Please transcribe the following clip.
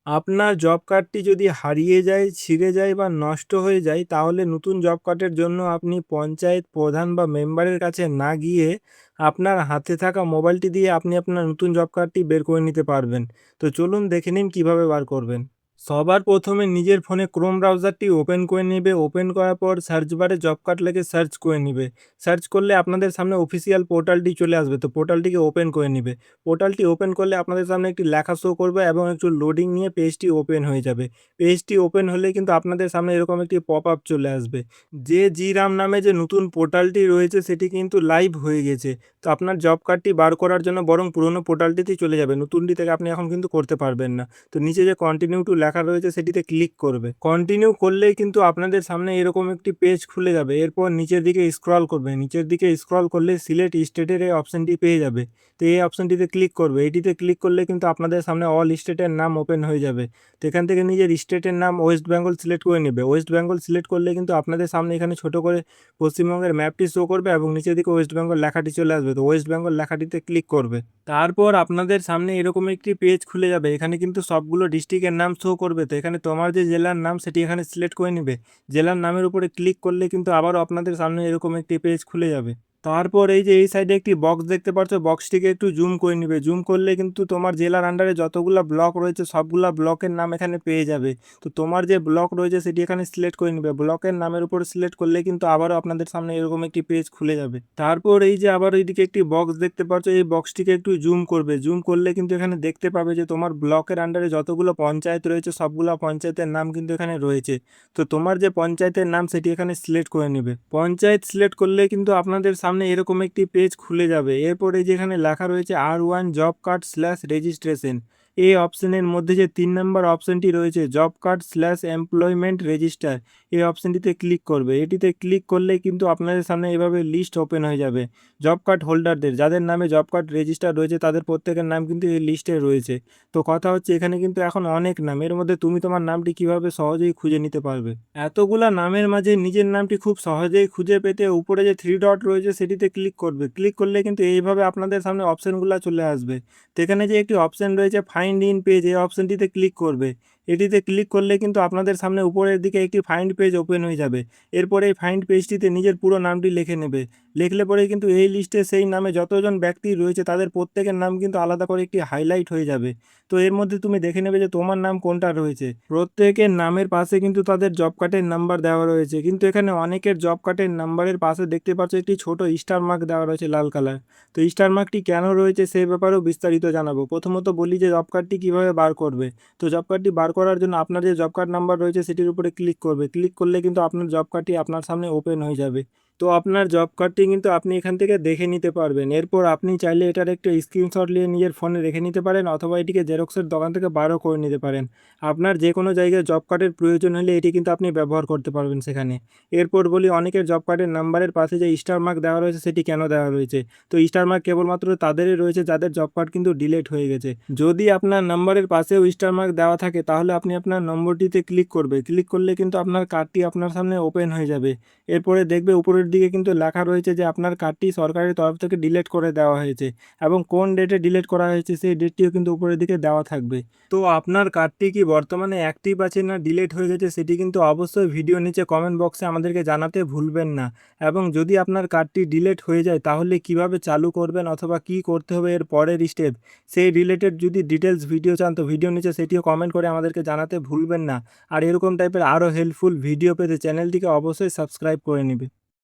আপনার জব কার্ডটি যদি হারিয়ে যায়, ছিঁড়ে যায় বা নষ্ট হয়ে যায়, তাহলে নতুন জব কার্ডের জন্য আপনি পঞ্চায়েত প্রধান বা মেম্বারের কাছে না গিয়ে আপনার হাতে থাকা মোবাইলটি দিয়ে আপনি আপনার নতুন জব কার্ডটি বের করে নিতে পারবেন। তো চলুন দেখে নিন কিভাবে বার করবেন। সবার প্রথমে নিজের ফোনে ক্রোম ব্রাউজারটি ওপেন করে নেবে। ওপেন করার পর সার্চ বারে জব কার্ড লিখে সার্চ করে নিবে। সার্চ করলে আপনাদের সামনে অফিসিয়াল পোর্টালটি চলে আসবে। তো পোর্টালটিকে ওপেন করে নিবে। পোর্টালটি ওপেন করলে আপনাদের সামনে একটি লেখা শো করবে এবং একটু লোডিং নিয়ে পেজটি ওপেন হয়ে যাবে। পেজটি ওপেন হলেই কিন্তু আপনাদের সামনে এরকম একটি পপআপ চলে আসবে। যে জি-রাম নামে যে নতুন পোর্টালটি রয়েছে সেটি কিন্তু লাইভ হয়ে গেছে। তো আপনার জব কার্ডটি বার করার জন্য বরং পুরনো পোর্টালটিতেই চলে যাবে। নতুনটি থেকে আপনি এখন কিন্তু করতে পারবেন না। তো নিচে যে কন্টিনিউ টু লেখা রয়েছে সেটিতে ক্লিক করবে। কন্টিনিউ করলেই কিন্তু আপনাদের সামনে এরকম একটি পেজ খুলে যাবে। এরপর নিচের দিকে স্ক্রল করবে। নিচের দিকে স্ক্রল করলে সিলেক্ট স্টেটের এই অপশনটি পেয়ে যাবে। তো এই অপশনটিতে ক্লিক করবে। এটিতে ক্লিক করলে কিন্তু আপনাদের সামনে অল স্টেটের নাম ওপেন হয়ে যাবে। তো এখান থেকে নিজের স্টেটের নাম ওয়েস্ট বেঙ্গল সিলেক্ট করে নেবে। ওয়েস্ট বেঙ্গল সিলেক্ট করলে কিন্তু আপনাদের সামনে এখানে ছোট করে পশ্চিমবঙ্গের ম্যাপটি শো করবে এবং নিচের দিকে ওয়েস্ট বেঙ্গল লেখাটি চলে আসবে। তো ওয়েস্ট বেঙ্গল লেখাটিতে ক্লিক করবে। তারপর আপনাদের সামনে এরকম একটি পেজ খুলে যাবে। এখানে কিন্তু সবগুলো ডিস্ট্রিক্টের নাম শো করবে। তো এখানে তোমার যে জেলার নাম সেটি এখানে সিলেক্ট করে নিবে। জেলার নামের উপরে ক্লিক করলে কিন্তু আবারও আপনাদের সামনে এরকম একটি পেজ খুলে যাবে। তারপর এই যে এই সাইডে একটি বক্স দেখতে পাচ্ছ, বক্সটিকে একটু জুম করে নিবে। জুম করলে কিন্তু তোমার জেলার আন্ডারে যতগুলা ব্লক রয়েছে সবগুলা ব্লকের নাম এখানে পেয়ে যাবে। তো তোমার যে ব্লক রয়েছে সেটি এখানে সিলেক্ট করে নিবে। ব্লকের নামের উপর সিলেক্ট করলে কিন্তু আবারও আপনাদের সামনে এরকম একটি পেজ খুলে যাবে। তারপর এই যে আবার এইদিকে একটি বক্স দেখতে পাচ্ছ, এই বক্সটিকে একটু জুম করবে। জুম করলে কিন্তু এখানে দেখতে পাবে যে তোমার ব্লকের আন্ডারে যতগুলো পঞ্চায়েত রয়েছে সবগুলো পঞ্চায়েতের নাম কিন্তু এখানে রয়েছে। তো তোমার যে পঞ্চায়েতের নাম সেটি এখানে সিলেক্ট করে নেবে। পঞ্চায়েত সিলেক্ট করলে কিন্তু আপনাদের সামনে এরকম একটি পেজ খুলে যাবে। এরপরে যেখানে লেখা রয়েছে R1 job card slash registration, এই অপশনের মধ্যে যে 3 নম্বর অপশনটি রয়েছে job card slash employment register, এই অপশনটিতে ক্লিক করবে। এটিতে ক্লিক করলে কিন্তু আপনাদের সামনে এভাবে লিস্ট ওপেন হয়ে যাবে জব কার্ড হোল্ডারদের। যাদের নামে জব কার্ড রেজিস্টার রয়েছে তাদের প্রত্যেকের নাম কিন্তু এই লিস্টে রয়েছে। তো কথা হচ্ছে এখানে কিন্তু এখন অনেক নাম, এর মধ্যে তুমি তোমার নামটি কিভাবে সহজেই খুঁজে নিতে পারবে। এতগুলা নামের মাঝে নিজের নামটি খুব সহজেই খুঁজে পেতে উপরে যে 3 ডট রয়েছে সেটিতে ক্লিক করবে। ক্লিক করলে কিন্তু এইভাবে আপনাদের সামনে অপশনগুলো চলে আসবে। তো এখানে যে একটি অপশন রয়েছে ফাইন্ড ইন পেজ, এই অপশনটিতে ক্লিক করবে। এটিতে ক্লিক করলে কিন্তু আপনাদের সামনে উপরের দিকে একটি ফাইন্ড পেজ ওপেন হয়ে যাবে। এরপরে এই ফাইন্ড পেজটিতে নিজের পুরো নামটি লিখে নেবে। লিখলে পরে কিন্তু এই লিস্টে সেই নামে যতজন ব্যক্তি রয়েছে তাদের প্রত্যেকের নাম কিন্তু আলাদা করে একটি হাইলাইট হয়ে যাবে। তো এর মধ্যে তুমি দেখে নেবে যে তোমার নাম কোনটা রয়েছে। প্রত্যেকের নামের পাশে কিন্তু তাদের জব কার্ডের নাম্বার দেওয়া রয়েছে। কিন্তু এখানে অনেকের জব কার্ডের নাম্বারের পাশে দেখতে পাচ্ছ একটি ছোট স্টার মার্ক দেওয়া রয়েছে লাল কালার। তো স্টার মার্কটি কেন রয়েছে সেই ব্যাপারেও বিস্তারিত জানাবো। প্রথমত বলি যে জব কার্ডটি কীভাবে বার করবে। তো জব কার্ডটি বার করার জন্য আপনার যে জব কার্ড নাম্বার রয়েছে সেটির উপরে ক্লিক করবে। ক্লিক করলে কিন্তু আপনার জব কার্ডটি আপনার সামনে ওপেন হয়ে যাবে। তো আপনার জব কার্ডটি কিন্তু আপনি এখান থেকে দেখে নিতে পারবেন। এরপর আপনি চাইলে এটার একটা স্ক্রিনশট নিয়ে নিজের ফোনে রেখে নিতে পারেন অথবা এটিকে জেরক্সের দোকান থেকে বারও করে নিতে পারেন। আপনার যে কোনো জায়গায় জব কার্ডের প্রয়োজন হলে এটি কিন্তু আপনি ব্যবহার করতে পারবেন সেখানে। এরপর বলি অনেকের জব কার্ডের নাম্বারের পাশে যে স্টার মার্ক দেওয়া রয়েছে সেটি কেন দেওয়া রয়েছে। তো স্টার মার্ক কেবলমাত্র তাদেরই রয়েছে যাদের জব কার্ড কিন্তু ডিলিট হয়ে গেছে। যদি আপনার নাম্বারের পাশেও স্টার মার্ক দেওয়া থাকে তাহলে আপনি আপনার নম্বরটিতে ক্লিক করবে। ক্লিক করলে কিন্তু আপনার কার্ডটি আপনার সামনে ওপেন হয়ে যাবে। এরপরে দেখবে উপরের দিকে কিন্তু লেখা রয়েছে যে আপনার কার্ডটি সরকারের তরফ থেকে ডিলিট করে দেওয়া হয়েছে এবং কোন ডেটে ডিলিট করা হয়েছে সেই ডেটটিও কিন্তু উপরের দিকে দেওয়া থাকবে। তো আপনার কার্ডটি কি বর্তমানে অ্যাক্টিভ আছে না ডিলিট হয়ে গেছে সেটি কিন্তু অবশ্যই ভিডিও নিচে কমেন্ট বক্সে আমাদেরকে জানাতে ভুলবেন না। এবং যদি আপনার কার্ডটি ডিলিট হয়ে যায় তাহলে কিভাবে চালু করবেন অথবা কি করতে হবে এর পরের স্টেপ, সেই রিলেটেড যদি ডিটেলস ভিডিও চান তো ভিডিও নিচে সেটিও কমেন্ট করে আমাদেরকে জানাতে ভুলবেন না। আর এরকম টাইপের আরও হেল্পফুল ভিডিও পেতে চ্যানেলটিকে অবশ্যই সাবস্ক্রাইব করে নেবে।